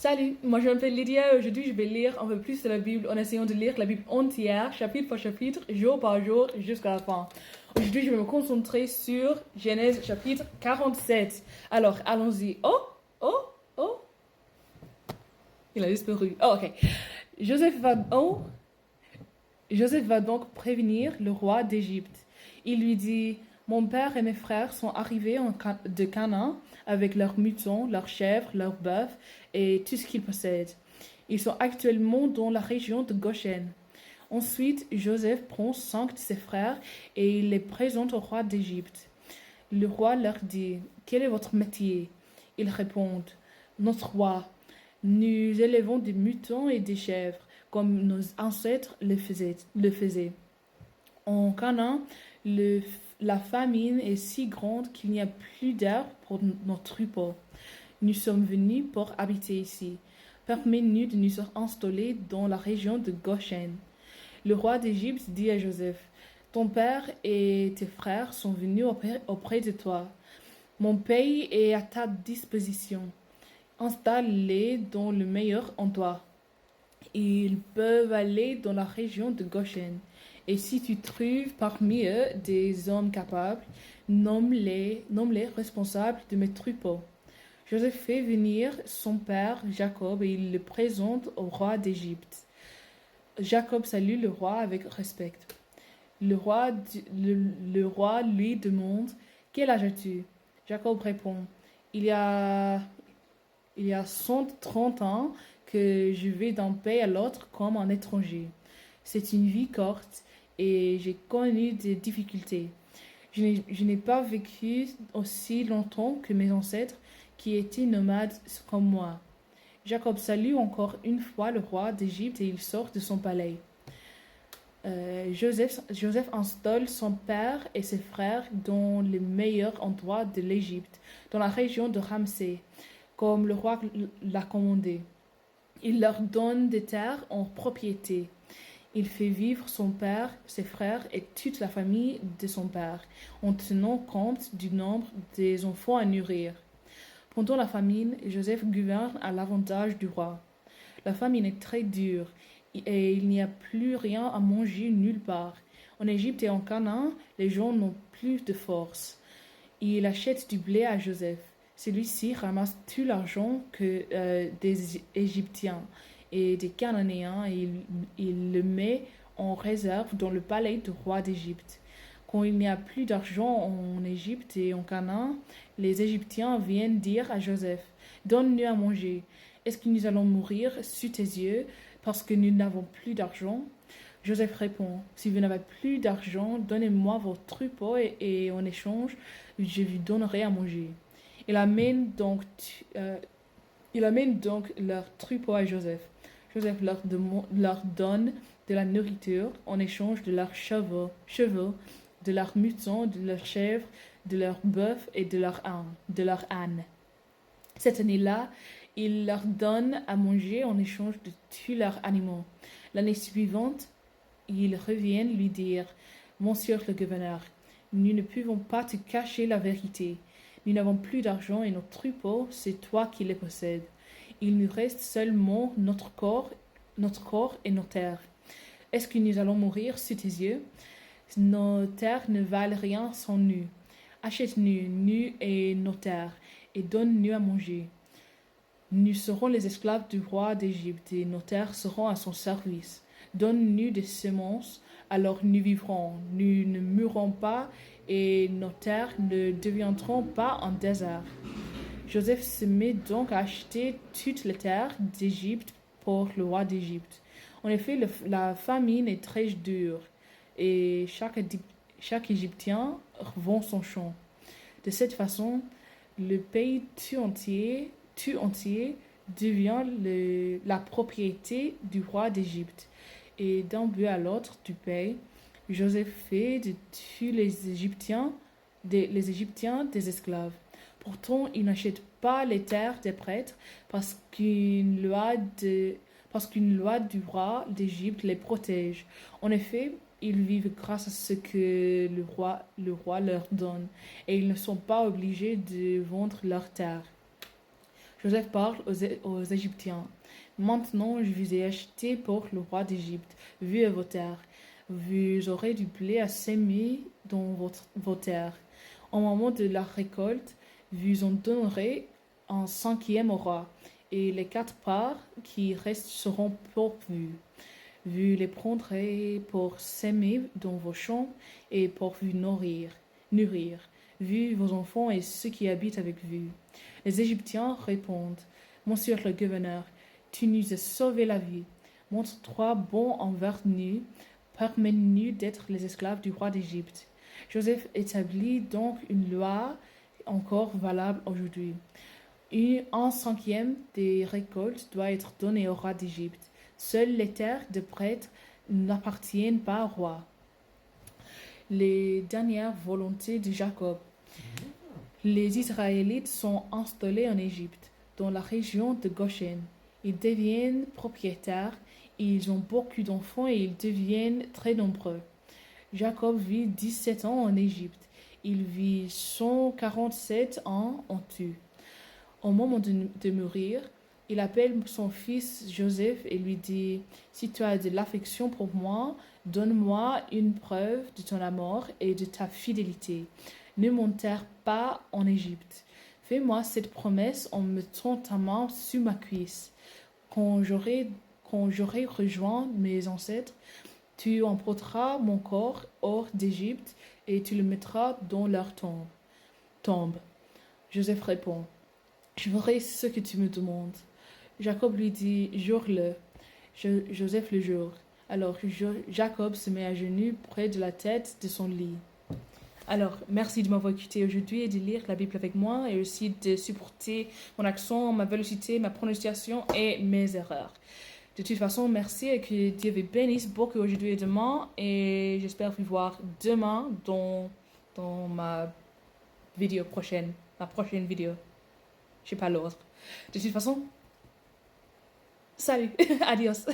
Salut, moi je m'appelle Lydia et aujourd'hui je vais lire un peu plus de la Bible en essayant de lire la Bible entière, chapitre par chapitre, jour par jour, jusqu'à la fin. Aujourd'hui je vais me concentrer sur Genèse chapitre 47. Alors allons-y. Oh, il a disparu. Oh, ok. Joseph va, oh, Joseph va donc prévenir le roi d'Égypte. Il lui dit, mon père et mes frères sont arrivés de Canaan avec leurs moutons, leurs chèvres, leurs bœufs et tout ce qu'ils possèdent. Ils sont actuellement dans la région de Goshen. Ensuite, Joseph prend 5 de ses frères et il les présente au roi d'Égypte. Le roi leur dit, quel est votre métier? Ils répondent, notre roi, nous élevons des moutons et des chèvres, comme nos ancêtres le faisaient. En Canaan, la famine est si grande qu'il n'y a plus d'herbe pour nos troupeaux. Nous sommes venus pour habiter ici. Permets-nous de nous installer dans la région de Goshen. Le roi d'Égypte dit à Joseph, ton père et tes frères sont venus auprès de toi. Mon pays est à ta disposition. Installe-les dans le meilleur endroit. Ils peuvent aller dans la région de Goshen. Et si tu trouves parmi eux des hommes capables, nomme-les responsables de mes troupeaux. Joseph fait venir son père Jacob et il le présente au roi d'Égypte. Jacob salue le roi avec respect. Le roi lui demande, quel âge as-tu? Jacob répond, il y a 130 ans que je vais d'un pays à l'autre comme un étranger. C'est une vie courte et j'ai connu des difficultés. Je n'ai pas vécu aussi longtemps que mes ancêtres qui étaient nomades comme moi. Jacob salue encore une fois le roi d'Égypte et il sort de son palais. Joseph installe son père et ses frères dans le meilleur endroit de l'Égypte, dans la région de Ramsès, comme le roi l'a commandé. Il leur donne des terres en propriété. Il fait vivre son père, ses frères et toute la famille de son père, en tenant compte du nombre des enfants à nourrir. Pendant la famine, Joseph gouverne à l'avantage du roi. La famine est très dure et il n'y a plus rien à manger nulle part. En Égypte et en Canaan, les gens n'ont plus de force. Il achète du blé à Joseph. Celui-ci ramasse tout l'argent des Égyptiens et des Cananéens et il le met en réserve dans le palais du roi d'Égypte. Quand il n'y a plus d'argent en Égypte et en Canaan, les Égyptiens viennent dire à Joseph, donne-nous à manger. Est-ce que nous allons mourir sous tes yeux parce que nous n'avons plus d'argent? Joseph répond, si vous n'avez plus d'argent, donnez-moi vos troupeaux et en échange, je vous donnerai à manger. Il amène donc leurs troupeaux à Joseph. Joseph leur donne de la nourriture en échange de leurs chevaux, de leurs moutons, de leurs chèvres, de leurs bœufs et de leurs ânes. Cette année-là, il leur donne à manger en échange de tous leurs animaux. L'année suivante, ils reviennent lui dire, Monsieur le gouverneur, nous ne pouvons pas te cacher la vérité. Nous n'avons plus d'argent et nos troupeaux, c'est toi qui les possèdes. Il nous reste seulement notre corps et nos terres. Est-ce que nous allons mourir sous tes yeux? Nos terres ne valent rien sans nous. Achète-nous, nous et nos terres, et donne-nous à manger. Nous serons les esclaves du roi d'Égypte, et nos terres seront à son service. Donne-nous des semences, alors nous vivrons. Nous ne mourrons pas, et nos terres ne deviendront pas un désert. Joseph se met donc à acheter toutes les terres d'Égypte pour le roi d'Égypte. En effet, la famine est très dure et chaque Égyptien vend son champ. De cette façon, le pays tout entier devient la propriété du roi d'Égypte. Et d'un bout à l'autre du pays, Joseph fait de tous les Égyptiens des esclaves. Pourtant, il n'achète pas les terres des prêtres parce qu'une loi du roi d'Égypte les protège. En effet, ils vivent grâce à ce que le roi leur donne et ils ne sont pas obligés de vendre leurs terres. Joseph parle aux Égyptiens. Maintenant, je vous ai acheté pour le roi d'Égypte. Vue à vos terres. Vous aurez du blé à semer dans vos terres. Au moment de la récolte, vous en donnerez un cinquième au roi, et les 4 parts qui restent seront pour vous. Vous les prendrez pour semer dans vos champs et pour vous nourrir, vous, vos enfants et ceux qui habitent avec vous. Les Égyptiens répondent, Monsieur le gouverneur, tu nous as sauvé la vie. Montre-toi bon envers nous, permets-nous d'être les esclaves du roi d'Égypte. Joseph établit donc une loi encore valable aujourd'hui. Un cinquième des récoltes doit être donné au roi d'Égypte. Seules les terres de prêtres n'appartiennent pas au roi. Les dernières volontés de Jacob. Les Israélites sont installés en Égypte, dans la région de Goshen. Ils deviennent propriétaires, ils ont beaucoup d'enfants et ils deviennent très nombreux. Jacob vit 17 ans en Égypte. Il vit 147 ans en tout. Au moment de mourir, il appelle son fils Joseph et lui dit, si tu as de l'affection pour moi, donne-moi une preuve de ton amour et de ta fidélité. Ne m'enterre pas en Égypte. Fais-moi cette promesse en mettant ta main sur ma cuisse. Quand j'aurai rejoint mes ancêtres, tu emporteras mon corps hors d'Égypte et tu le mettras dans leur tombe. Joseph répond, je ferai ce que tu me demandes. Jacob lui dit, jure-le. Joseph le jure. Alors Jacob se met à genoux près de la tête de son lit. Alors, merci de m'avoir écouté aujourd'hui et de lire la Bible avec moi et aussi de supporter mon accent, ma vélocité, ma prononciation et mes erreurs. De toute façon, merci et que Dieu vous bénisse beaucoup aujourd'hui et demain. Et j'espère vous voir demain dans ma prochaine vidéo. Je sais pas l'autre. De toute façon, salut, adios.